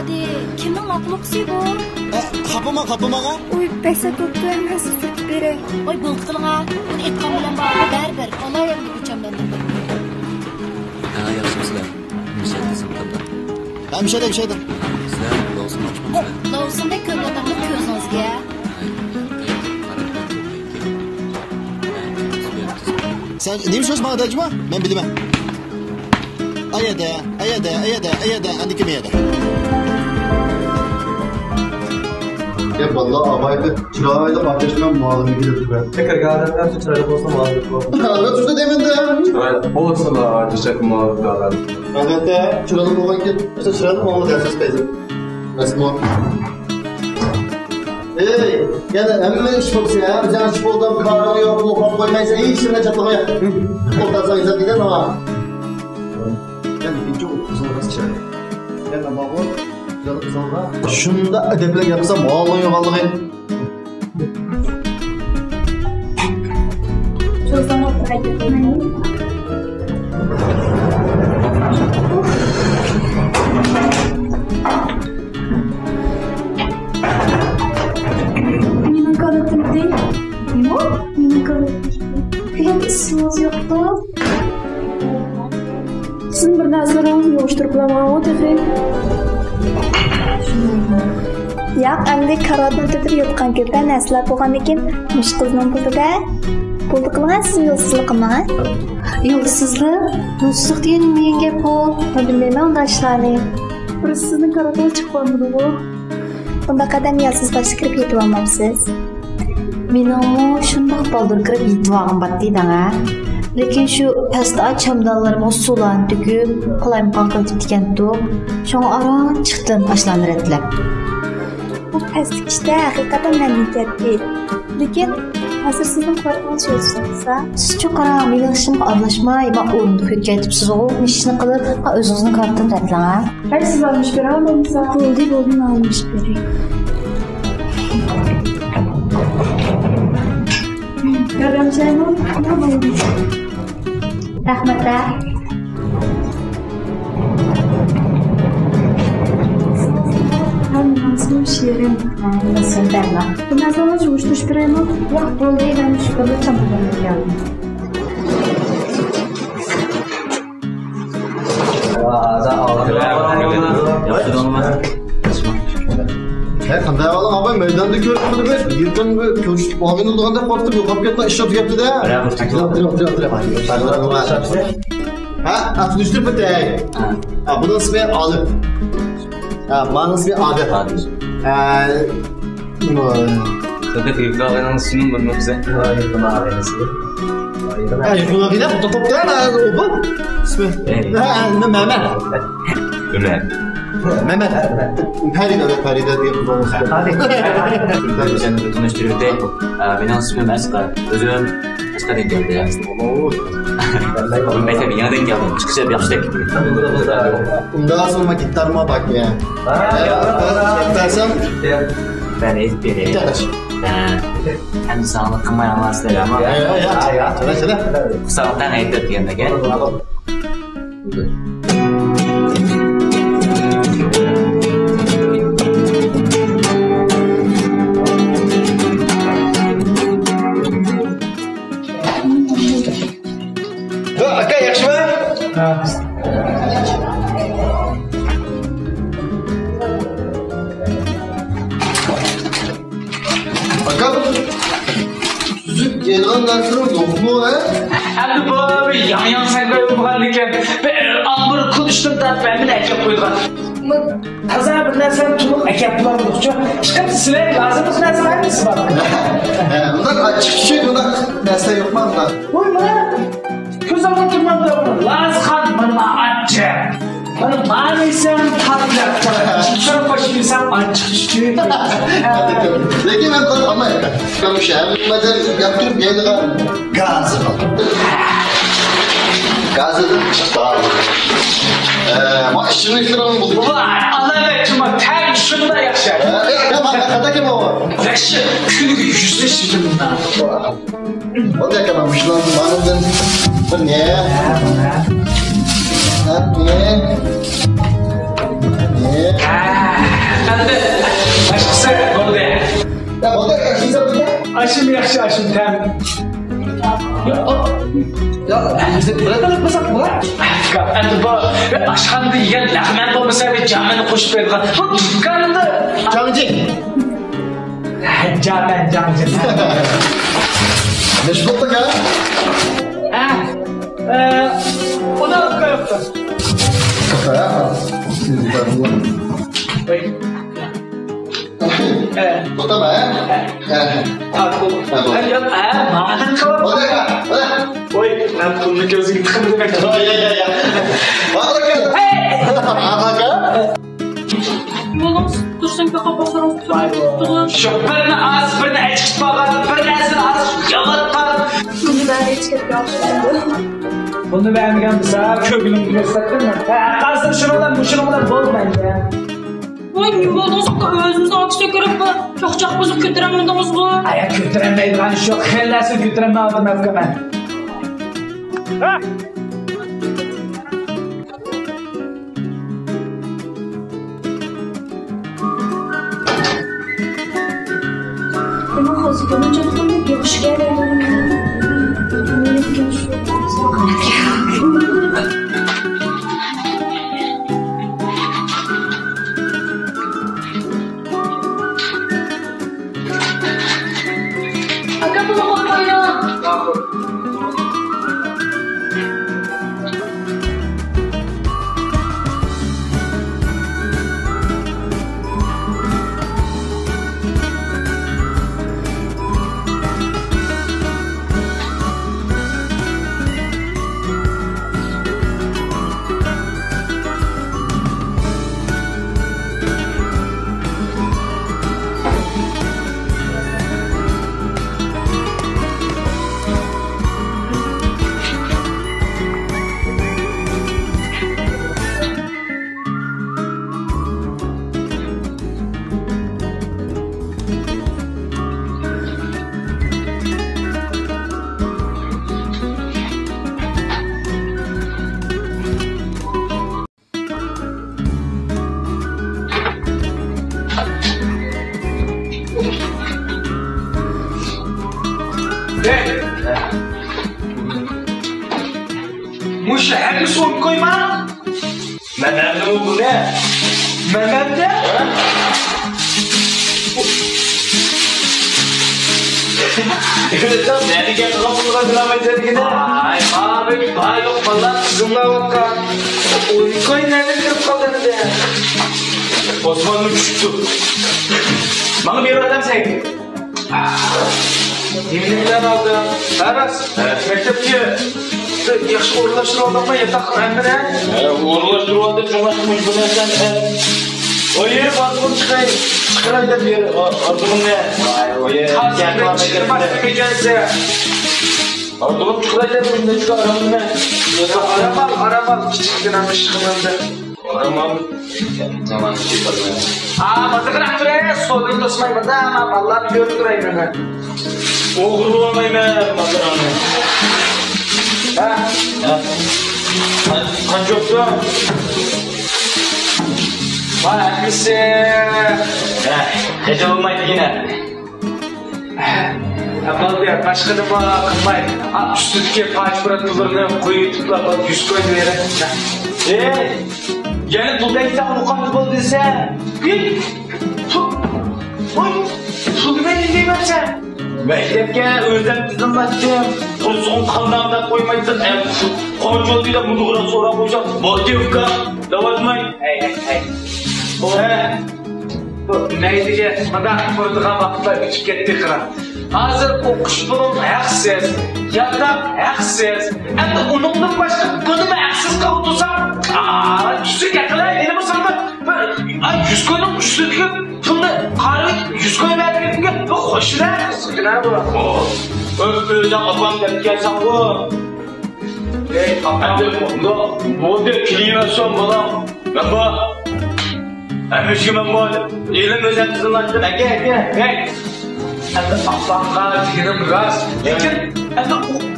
Hadi kimin laploksi bu? Kapıma. Uy, peksa tuttu emas sut bere. Oy bulqılına. Bunu etkan bilen bari berber. Ona yerli uçam ben. Yaxshimizlar. Mishatism qildim. Bir şeyden. Sizlar lozim ochmoqchilar. Lovsunda ko'rlatamni ko'zingizga. Sen neymiş hoş bana dacıma? Ben bilmem. Ayada. Andi kim yedi? Ya vallahi abaydı. Çırağıyla bahçeşmem muallim gidiyor be. Tekrar geldiğinde çırağıyla olsa muhabbet olur. Evet usta demin de. Çırağıyla olsa da çiçek muhabbet olur. Elbette çırağıyla olan ki işte çırağıyla muhabbet edersiniz beyzim. Nasıl mu? Yani hemen iş olsun ya. Bizden iş oldu, kararı yok, lokal koymaysa iyi işine çatlamaya. Ortadan izah gider ama. Yani bir çok uzun nasıl şey. Yani baba, güzel kızımla. Şunda ödeple yapsam muallın yok Allah'ım. Çok zaman kaybetmeyin. Mening karatim değil. Ne o? Mening karatim. Hep isminiz yoktu. Sizin bir nazarınızı yoğuşturup bulamağı tefe. Yo'q, endi karodni titrib yotgan ko'plar narsalar bo'lgan ekan, mush qizning pulida pulni qilgan siz yo'lsizlikmi? Yo'lsizlik degan nima gap bu? Bilmayman unday ishlarni. Bir sizning karodni chiqib qolmadi bu. Bunda qadam yo'lsiz bosib kirib yetib olmabsiz. Meningmi shundoq boldir kirib yetib olgan bat deydi-a. Lekin shu pastda chamdonlarim suvlarni to'kib, qilayim qolib ketgan-ku. Shunga aron chiqdim ashlarni retlab. Bu pastlik ishda haqiqatan mamnuniyat değil. Lekin hozir sizning karodingiz yo'lsizsa, Siz-chi qarang, mening ishimga aralashmay, men o'rinda ketibsiz o, ishni qilib, o'zingizning karodini retlang-a. Hadi siz almış biri almışsa. Buldu almış biri. Görüm seni, ne buldu? Rahmatlar. Nasıl şirin? Nasıl derler? Bu ne zaman uçtuş biri mi? Yo'q, bo'ldi, men shu yerda chamdonga keldim. Qanday olim abay maydonda ko'rib turib, yirtgan ko'rishib olgan o'lganda qo'rqib yo'qolib ketdi, ishlab ketdi-da. Ha, atmıştır bu tek. Ha, bunun ismi Alip. Ha, bunun ismi Adil. Tabii ki yıkılan sunum bunun bize. Yakın abine fotoğraf gelen o bu. İsmi. Ne Mehmet. Ömer. Mehmet. Peride diye kullanmış. Ben seni de tanıştırıyordu. Benim ismim Eska. Özüm Eska denk geldi ya. Oğlum mesela bir yana denk geldim. Çıkışa bir yapıştık. Ondan sonra gitarıma bak ya. Dersem Ben ezip bir hem sağlık kılmayan vasıtayla ama sağlıktan ayırt yanına gel. Aka yaxshi mı? Aka süzüp gelgan narsalar yok mu ha? Endi bu yan saklay bo'lgan ekan. Ambir konuştum da ben bir akap qo'ygan. Taza bir narsani to'liq akaplarmoqchi. Hech qanday sizlar lazım narsalarni bor. Undan açık şey undan narsa yok mu undan? Qo'yma. Ko'z olib turmanda lazxan mana achcha. Mana manisam tatlab qoladi. Shuni qo'shilsam achchiq chiqadi. Lekin ben bana ama konuşayım. Mesela yaptırıp geldiler gazı var. Gazı da çıktı abi. Ama işini işlerini bulduk. Vay Allah'ım tam şunda yaşa. Ya bak kadar kim o? Yaşa günlük 105 yılından. O da yakalamış lan. Manımdan. Bu ne? Ne? Ne? Aşım yaxşı aşım təmin. Ya, bırak masak bırak. Endi bu aşxanda yegan lag'man bo'lmasa jamini qo'shib bergan. Bu dukkanimda Canıcı. jamin. Ne şu botta ya? O da koyuyor. Kaka ya. Botta mı ya? Ma'dan qilib. Botta ya. Voy, men pulni ko'ziga tiqdim demak. Ya. Botta ya. Kaka. Oğlum dursun kaka bakalım. Shu birini az, birini aytishmagan, bir narsani az yalatgan. Bunu ben hiç yapmadım. Buni beğenmegan bo'lsa, ko'nglimni ko'rsatdimmi? Hozir shuni bilan bo'lmaydi. Voy, bo'lsa o'zimizni otishga kirib, cho'qchoq buzib ko'taramidimiz bu. Aya ko'tarammaydigan shu xillasi ko'taramadi mafkaman. Ama hazır olunca da yapış gelelim. Aga bunu koyma. Mush hadi son koyma. Mehmet bu ne? Mehmet de? Efendim yani gel kapılara devam ederken Ay abi bay yok falan kızımla bakar. Koy nerede kırıp kaldığını de. Osmanlı düştü. Bana bir adam sen. Yeminimden aldım. Aras. Mektepçi. Yaxşı uğurlaştırı adamla yatak emine. Uğurlaştırı adam çoğaşmış bu ne sen. O yeri basın çıkayım. Çıkırayım da bir yeri. Ardılım ne? O yeri. Hazırlık çıkırmazlık ecelse. Ardılım çıkırayım da bir yeri. Aramın ne? Aramal. Küçükten almış çıkırmazdı. Aramam. Tamam, Mazıkırak duraya solun dostmayı burada ama vallahi biliyorum durayım ben. Oğul bulamayım ben. Mazıranı. Ha? Kan çoktu. Vay hangisi? Gece olmaydı yine. Yapalım ya başkanı bana kılmayın. Üstündeki paç bırakılarını koyu tutup 100 koydu yere. Yani buradaysa mukanlı bol dese. Bir Oy! Pul verin diyeyim sen. Mektepke özlem tızınlaştım. Son kandan koymaydın. Konucu olduğuyla muduğuna sonra koyacağım. Motivka. Davatmayın. Hey. Bu neydi ya? Bana kurduğun vaxtlar geçip gitti kıra. Hazır okuş bunun haksız. Yatak haksız. Hem de onunla başka bunun haksız kavutursam. Düşsün yakılar yeni mi sandı? Yüz koydum üstündeki pulunu karı yüz koyu verdiğinde bu hoşuna. Ne bu? Özlem ablam gelip gelsen bu. Hey Hem de bu da kiliyasyon balam. Ben bu. Hem de ben bu. Elim özlem tızınlaştım. Gel. Hem de Allah'a dinim rast. Lakin hem de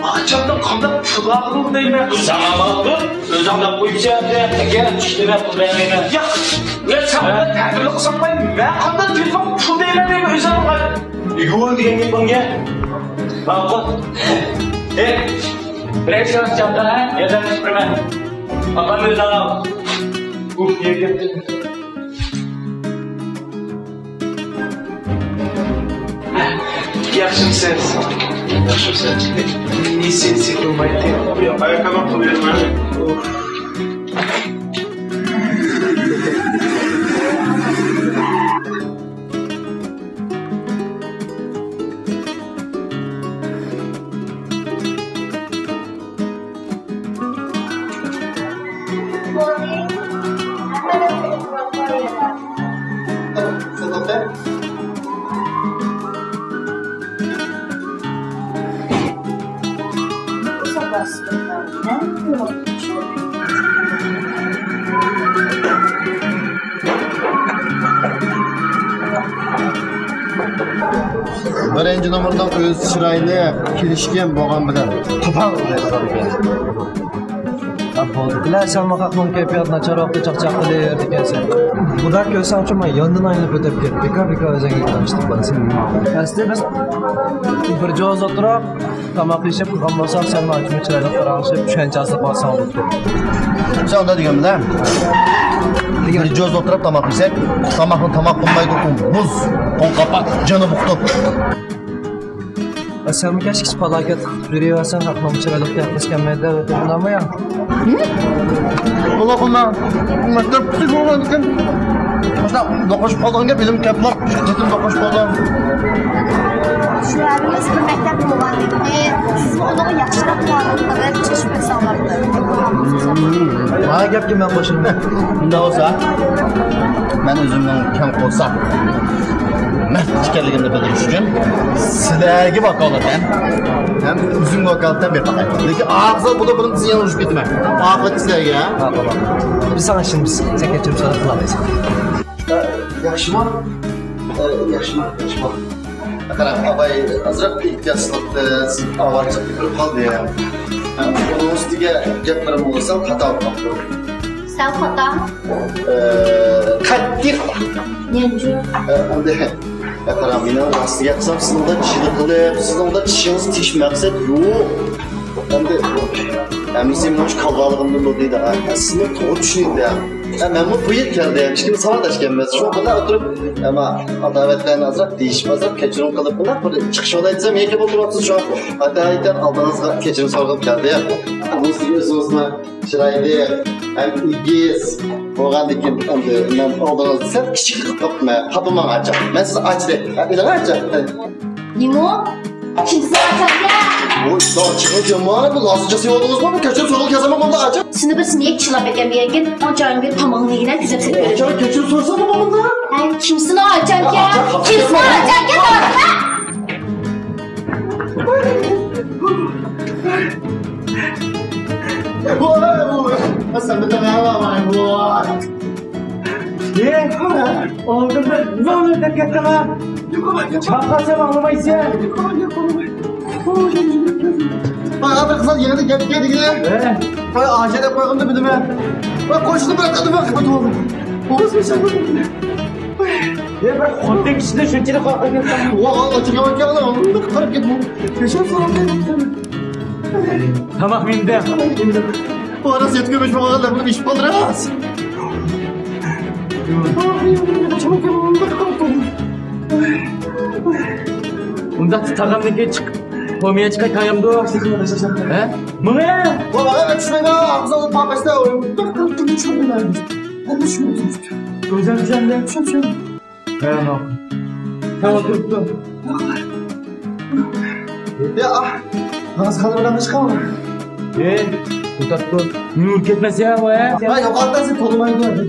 o akşamdan kandan pulağını değil mi? Sana baktım. Özlemden bu işe gel işte ben bu beğenine. Ya sen bana tədbirli qısanmayın. Ben kandan telefon pul değil mi? Özlem var. İgul diye git bana. Bak. Beres çapta ha? Ya da süpürme. Bakalım bir daha. Diye gittim. Yaxshimisiz? Yaxshimisiz. Sen qilmaydi. Yo'q, ayakkabı qilyapman. Birinci numaradan öz chiroyli kelishgan bo'lgan bilan qo'pol Bo'ldilar, sen maqaqning kayfiyat nacharroqda chaqchaq qilar ekansan. Xudo ko'rsa uchun men yondan aylanib o'tib ketdim. Bekor o'zingga tanishtirib qo'yasan. Asli biz bir joz o'tirib, tomoq yeyib qolgan bo'lsak, sen majbur chiroyli qarashib, tushunchasi bo'lsa bo'ldi. Sen unda deganman. Bir joz o'tirib tomoq yesak, tomoqni tomoq qilmaydi, muz, qo'lqopak, joni buqtib. Sen mi keşke felaket veriyorsan aklım çıralık yaklaşken medya ötüründen ya? Ulan bunlar mektep psikoloğu Başta dokuş falan gibi bizim kepler şirketin dokuş falan. Şularımız bir mektep olan dedi. Siz onu yaşarak kullandığında çeşme sağlardı. Bana gap ki ben başımda. Bunda olsa ben özümden kem olsam mert ekanligimni bildirish uchun sizlarga vakolatdan ham o'zim vakolatdan bermoqman. Lekin og'zi bu da birinchisi yana urushib ketman. Oxirgi sizlarga. Ha, tamam. Biz sana şimdi sen getirip sana kılamayız. Yaxshimi? Yaxshimi? Qarang, avay azroq ehtiyotlikda siz avvalcha kirib qoldi. Uning ustiga gaplarim bo'lsa xato qildim. Sen xato? Qattiq. Nenju? Qarang, meni rostiga aytsam, siz unda chili qilib, siz unda tishingiz tish maqsad yo'q. Endi sen mana shu qalbog'imni bo'ldi-da. Sizni to'g'ri tushundingda. Men bu yil keldi, hech kim savdashganmiz. Shu bilan o'tirib, ama adovatlarni azroq deyishmazlar, kechirim qilib bular bir chiqish aytsam, nega bo'lmayapsiz shu? Aytaydan oldingizga kechirim so'rab keldi. Bu sizga o'zingizni chiroyli, ham igiz bo'lgandikin endi men oldingizda sal kichik qilib qopman. Xapimman acha. Men sizni achdi. Ilar acha. Nimo? Kimsa achakya? Bu chiqib jamoani bu lozimcha sevdingizmi? Bu kechirim so'rab kelsaman bunda acha. Seni bir siniyek çılap eken bir yerken acayip bir tamamlığına güzel sepet. Acayip kechirim so'rasam bunda. Ay kimsin o acayken? Kimsin o acayken orta? Sen bir tane var bu. Ne? Oldu mu? Ne olur da getirme. Çaplasam anlamayız ya. Bak abi kızlar yerine geldi gel. Bak acele koyalım da bildim ya. Bak koştu bırakalım bak kapatı oldu. Olmaz mı sen bu? Ya bak kontek içinde şöyle kalkıyor. Valla çıkıyor bakalım. Onu da kıtarıp gitme. Yaşar sonra Tamam indim. Bu arası yetmiyormuş bu arada bunu iş buluruz. Bunda tağımdaki çık. Komiye çıkay kayamdı. He? Mı ya? Valla evet şuraya ağzına alıp papeste oyun. Dur şunu nerede? Ben şunu tuttum. Gözüm sende. Şunu. Tamam. Tamam tuttum. Ya az kalır oradan çıkamam. Bu tatlı. Nur gitmez ya bu ya. Hayır o kadar sen tolumayı gör.